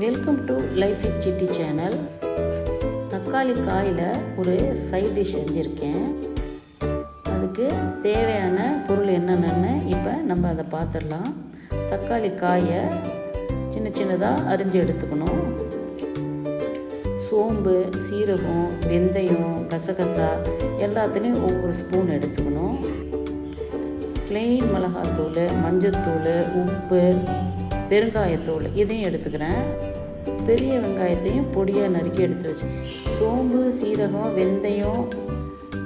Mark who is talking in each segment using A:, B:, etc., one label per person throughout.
A: Welcome to life with city channel. தக்காளி coil ஒரு side dish செஞ்சுருக்கேன். அதுக்கு தேவையான பொருள் என்னென்னு இப்போ நம்ம அதை பார்த்துடலாம். தக்காளி காயை சின்ன சின்னதாக அரிஞ்சு எடுத்துக்கணும். சோம்பு, சீரகம், வெந்தயம், கசகசா எல்லாத்துலேயும் ஒவ்வொரு ஸ்பூன் எடுத்துக்கணும். ப்ளெயின் மிளகாத்தூள், மஞ்சத்தூள், உப்பு, பெருங்காயத்தூள் இதையும் எடுத்துக்கிறேன். பெரிய வெங்காயத்தையும் பொடியாக நறுக்கி எடுத்து வச்சு, சோம்பு, சீரகம், வெந்தயம்,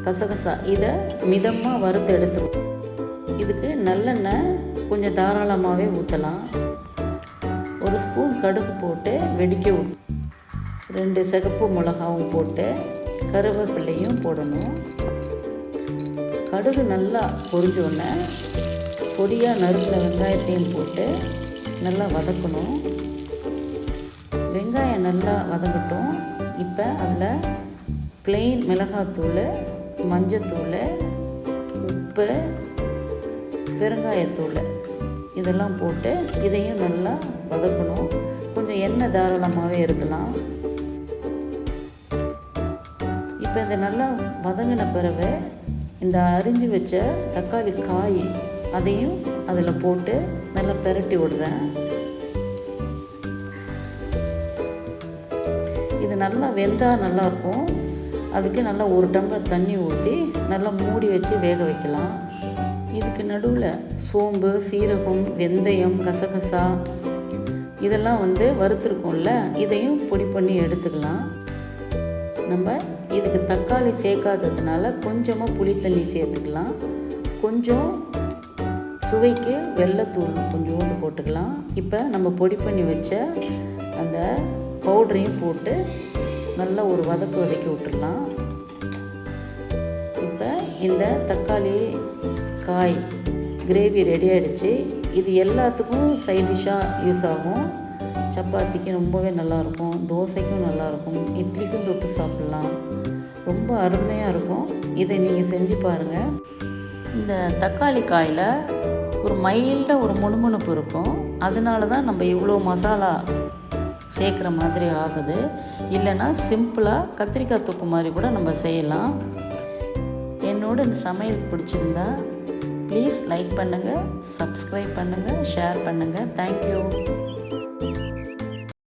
A: கசகசா இதை மிதமாக வறுத்து எடுத்துக்கணும். இதுக்கு நல்லெண்ணெய் கொஞ்சம் தாராளமாகவே ஊற்றலாம். ஒரு ஸ்பூன் கடுகு போட்டு வெடிக்க விடும். 2 சிகப்பு மிளகாவும் போட்டு கருவேப்பிலையும் போடணும். கடுகு நல்லா பொரிஞ்சோடனே பொடியாக நறுக்கின வெங்காயத்தையும் போட்டு நல்லா வதக்கணும். வெங்காயம் நல்லா வதங்கட்டும். இப்போ அதில் ப்ளெயின் மிளகாத்தூள், மஞ்சத்தூள், உப்பு, பெருங்காயத்தூள் இதெல்லாம் போட்டு இதையும் நல்லா வதக்கணும். கொஞ்சம் எண்ணெய் தாராளமாகவே இருக்கலாம். இப்போ இதை நல்லா வதங்கின பிறகு இந்த அரிஞ்சு வச்ச தக்காளி காய் அதையும் அதில் போட்டு நல்லா பெரட்டி விடுறேன். இது நல்லா வெந்தால் நல்லாயிருக்கும். அதுக்கு நல்லா 1 டம்ளர் தண்ணி ஊற்றி நல்லா மூடி வச்சு வேக வைக்கலாம். இதுக்கு நடுவில் சோம்பு, சீரகம், வெந்தயம், கசகசா இதெல்லாம் வறுத்துருக்கோம்ல, இதையும் பொடி பண்ணி எடுத்துக்கலாம். நம்ம இதுக்கு தக்காளி சேர்க்காததுனால கொஞ்சமாக புளி தண்ணி சேர்த்துக்கலாம். கொஞ்சம் சுவைக்கு வெள்ளைத்தூள் கொஞ்சோண்டு போட்டுக்கலாம். இப்போ நம்ம பொடி பண்ணி வச்ச அந்த பவுடரையும் போட்டு நல்லா ஒரு வதக்கி விட்டுடலாம். இப்போ இந்த தக்காளி காய் கிரேவி ரெடி ஆகிடுச்சு. இது எல்லாத்துக்கும் சைட் டிஷ்ஷாக யூஸ் ஆகும். சப்பாத்திக்கு ரொம்பவே நல்லாயிருக்கும், தோசைக்கும் நல்லாயிருக்கும், இட்லிக்கும் தொட்டு சாப்பிட்லாம். ரொம்ப அருமையாக இருக்கும். இதை நீங்கள் செஞ்சு பாருங்கள். இந்த தக்காளி காயில் ஒரு மைல்டாக ஒரு முணுமுணுப்பு இருக்கும். அதனால தான் நம்ம இவ்வளோ மசாலா சேர்க்குற மாதிரி ஆகுது. இல்லைன்னா சிம்பிளாக கத்திரிக்காய் தொக்கு மாதிரி கூட நம்ம செய்யலாம். என்னோட இந்த சமையல் பிடிச்சிருந்தா ப்ளீஸ் லைக் பண்ணுங்கள், சப்ஸ்கிரைப் பண்ணுங்கள், ஷேர் பண்ணுங்கள். தேங்க்யூ.